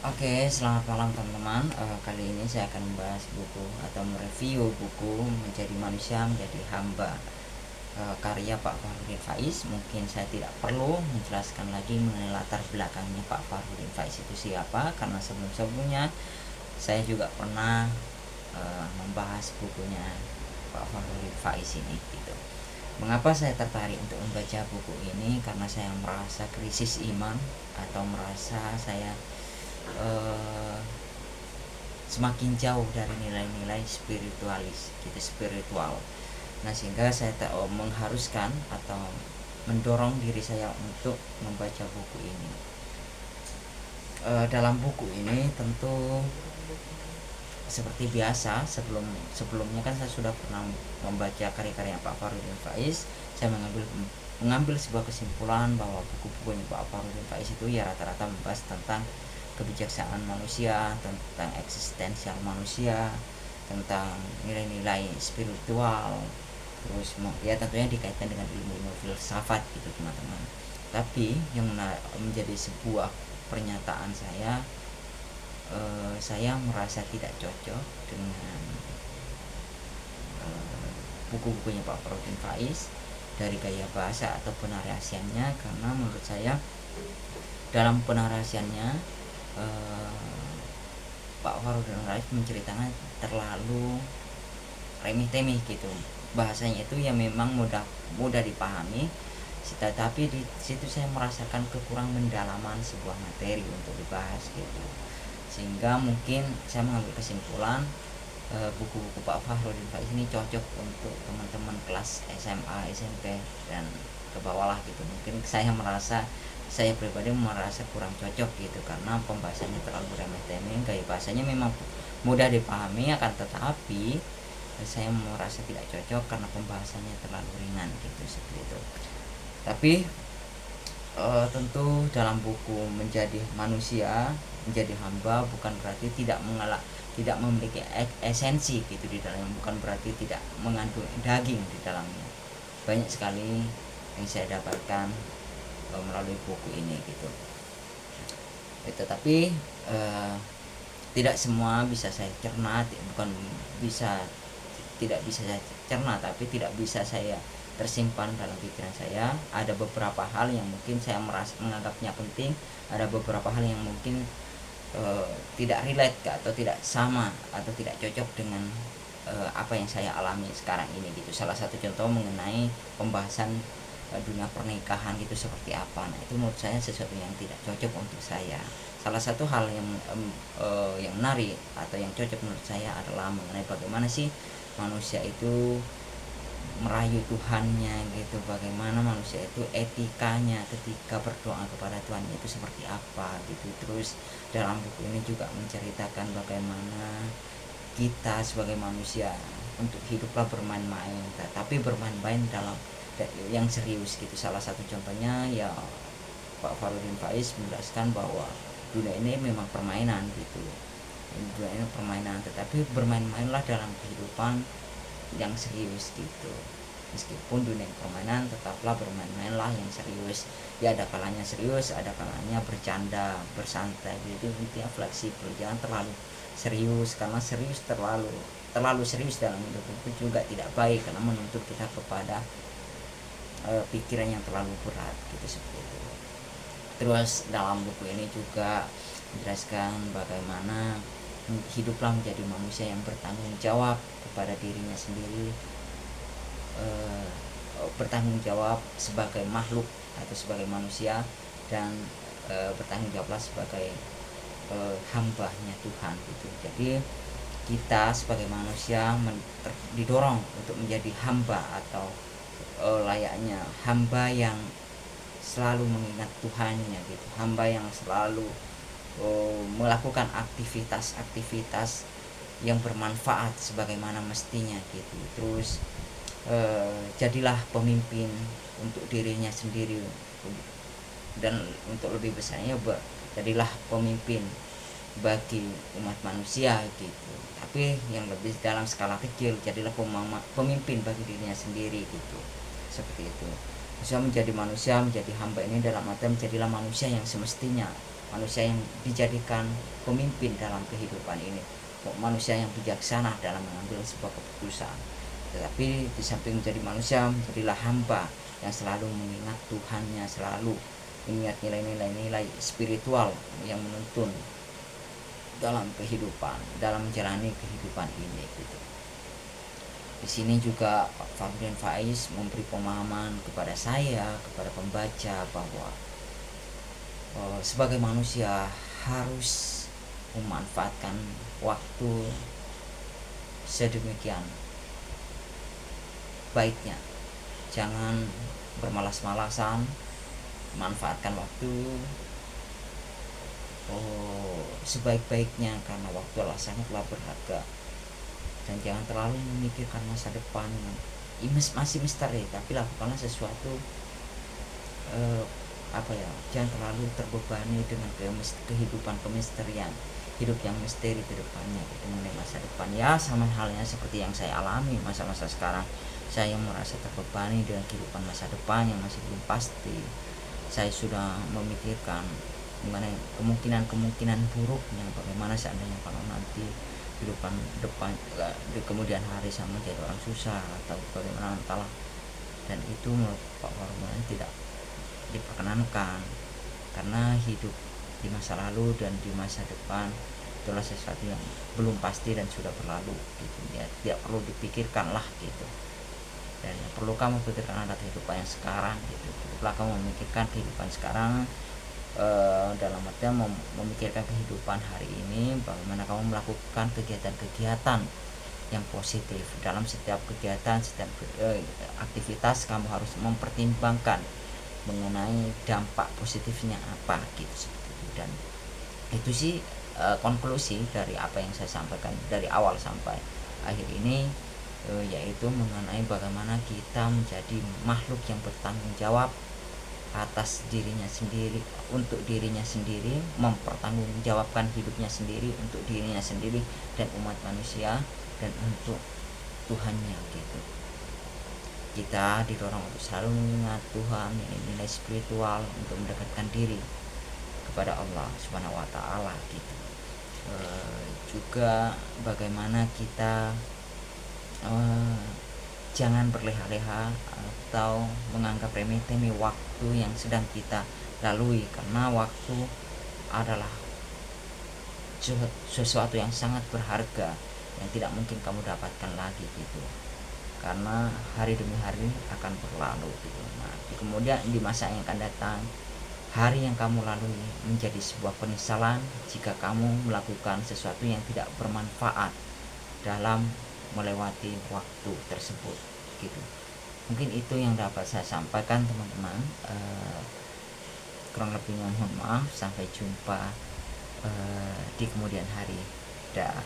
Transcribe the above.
Oke, selamat malam teman-teman. Kali ini saya akan membahas buku atau mereview buku Menjadi Manusia Menjadi Hamba, karya Pak Fakhrudin Faiz. Mungkin saya tidak perlu menjelaskan lagi mengenai latar belakangnya Pak Fakhrudin Faiz itu siapa, karena sebelum-sebelumnya saya juga pernah membahas bukunya Pak Fakhrudin Faiz ini gitu. Mengapa saya tertarik untuk membaca buku ini? Karena saya merasa krisis iman, atau merasa saya semakin jauh dari nilai-nilai spiritual. Nah, sehingga saya mengharuskan atau mendorong diri saya untuk membaca buku ini. Dalam buku ini tentu seperti biasa, sebelumnya kan saya sudah pernah membaca karya-karya Pak Fakhrudin Faiz. Saya mengambil sebuah kesimpulan bahwa buku-bukunya Pak Fakhrudin Faiz itu ya rata-rata membahas tentang kebijaksanaan manusia, tentang eksistensial manusia, tentang nilai-nilai spiritual, terus ya tentunya dikaitkan dengan ilmu filsafat gitu teman-teman. Tapi yang menjadi sebuah pernyataan saya merasa tidak cocok dengan buku-bukunya Pak Fakhrudin Faiz dari gaya bahasa atau penarasiannya, karena menurut saya dalam penarasiannya Pak Fakhrudin Faiz menceritakan terlalu remeh-temeh gitu. Bahasanya itu ya memang mudah dipahami, tetapi di situ saya merasakan kekurang mendalaman sebuah materi untuk dibahas gitu. Sehingga mungkin saya mengambil kesimpulan buku-buku Pak Fakhrudin Faiz ini cocok untuk teman-teman kelas SMA, SMP dan ke bawah lah gitu. Mungkin saya pribadi merasa kurang cocok gitu, karena pembahasannya terlalu remeh-temeh, gaya bahasanya memang mudah dipahami, akan tetapi saya merasa tidak cocok karena pembahasannya terlalu ringan gitu, seperti itu. Tapi tentu dalam buku Menjadi Manusia Menjadi Hamba bukan berarti tidak memiliki esensi gitu di dalamnya, bukan berarti tidak mengandung daging di dalamnya. Banyak sekali yang saya dapatkan melalui buku ini gitu. Tetapi tidak semua bisa saya cerna, bukan bisa tidak bisa saya cerna, tapi tidak bisa saya tersimpan dalam pikiran saya. Ada beberapa hal yang mungkin saya menganggapnya penting, ada beberapa hal yang mungkin tidak relate atau tidak sama atau tidak cocok dengan apa yang saya alami sekarang ini gitu. Salah satu contoh mengenai pembahasan dunia pernikahan gitu seperti apa. Nah, itu menurut saya sesuatu yang tidak cocok untuk saya. Salah satu hal yang menarik atau yang cocok menurut saya adalah mengenai bagaimana sih manusia itu merayu Tuhannya gitu, bagaimana manusia itu etikanya ketika berdoa kepada Tuhannya itu seperti apa gitu. Terus dalam buku ini juga menceritakan bagaimana kita sebagai manusia untuk hiduplah bermain-main, tapi bermain-main dalam yang serius gitu. Salah satu contohnya ya Pak Fakhrudin Faiz menjelaskan bahwa dunia ini memang permainan gitu. Dunia ini permainan, tetapi bermain-mainlah dalam kehidupan yang serius gitu. Meskipun dunia permainan, tetaplah bermain-mainlah yang serius. Ya ada kalanya serius, ada kalanya bercanda, bersantai. Jadi intinya fleksibel, jangan terlalu serius, karena terlalu serius dalam hidup itu juga tidak baik, karena menuntut kita kepada pikiran yang terlalu berat gitu, seperti itu. Terus dalam buku ini juga menjelaskan bagaimana hiduplah menjadi manusia yang bertanggung jawab kepada dirinya sendiri, bertanggung jawab sebagai makhluk atau sebagai manusia, dan bertanggung jawablah sebagai hambanya Tuhan gitu. Jadi kita sebagai manusia didorong untuk menjadi hamba, atau layaknya hamba yang selalu mengingat Tuhannya gitu, hamba yang selalu melakukan aktivitas-aktivitas yang bermanfaat sebagaimana mestinya gitu. Terus jadilah pemimpin untuk dirinya sendiri, dan untuk lebih besarnya jadilah pemimpin bagi umat manusia gitu. Tapi yang lebih dalam skala kecil, jadilah pemimpin bagi dirinya sendiri gitu, seperti itu. Bisa menjadi manusia, menjadi hamba ini dalam arti menjadilah manusia yang semestinya manusia yang dijadikan pemimpin dalam kehidupan ini, manusia yang bijaksana dalam mengambil sebuah keputusan. Tetapi di samping menjadi manusia, menjadilah hamba yang selalu mengingat Tuhannya, selalu mengingat nilai-nilai spiritual yang menuntun dalam kehidupan, dalam menjalani kehidupan ini gitu. Di sini juga Pak Fabian Faiz memberi pemahaman kepada saya, kepada pembaca, bahwa sebagai manusia harus memanfaatkan waktu sedemikian baiknya. Jangan bermalas-malasan, manfaatkan waktu sebaik-baiknya, karena waktu adalah sangatlah berharga. Dan jangan terlalu memikirkan masa depan yang masih misteri, tapi lakukanlah sesuatu jangan terlalu terbebani dengan kehidupan kemisterian, hidup yang misteri ke depannya gitu, mengenai masa depan. Ya sama halnya seperti yang saya alami masa-masa sekarang, saya merasa terbebani dengan kehidupan masa depan yang masih belum pasti. Saya sudah memikirkan mengenai kemungkinan buruknya, bagaimana seandainya kalau nanti kehidupan depan di kemudian hari saya menjadi orang susah atau bagaimana entahlah. Dan itu menurut Pak Warman tidak diperkenankan, karena hidup di masa lalu dan di masa depan itulah sesuatu yang belum pasti dan sudah berlalu gitu ya, tidak perlu dipikirkan lah gitu. Dan yang perlu kamu pikirkan adalah kehidupan yang sekarang gitu. Cukuplah kamu memikirkan kehidupan sekarang, dalam artian memikirkan kehidupan hari ini, bagaimana kamu melakukan kegiatan-kegiatan yang positif. Dalam setiap kegiatan, setiap aktivitas kamu harus mempertimbangkan mengenai dampak positifnya apa gitu. Dan itu sih konklusi dari apa yang saya sampaikan dari awal sampai akhir ini, yaitu mengenai bagaimana kita menjadi makhluk yang bertanggung jawab atas dirinya sendiri, untuk dirinya sendiri, mempertanggungjawabkan hidupnya sendiri, untuk dirinya sendiri dan umat manusia, dan untuk Tuhannya gitu. Kita didorong untuk selalu mengingat Tuhan, nilai spiritual, untuk mendekatkan diri kepada Allah Subhanahu wa Ta'ala gitu. Juga bagaimana kita jangan berleha-leha atau menganggap remeh-temeh waktu yang sedang kita lalui, karena waktu adalah sesuatu yang sangat berharga yang tidak mungkin kamu dapatkan lagi gitu, karena hari demi hari akan berlalu gitu. Nah, kemudian di masa yang akan datang, hari yang kamu lalui menjadi sebuah penyesalan jika kamu melakukan sesuatu yang tidak bermanfaat dalam melewati waktu tersebut gitu. Mungkin itu yang dapat saya sampaikan teman-teman. Kurang lebihnya mohon maaf. Sampai jumpa di kemudian hari. Dah.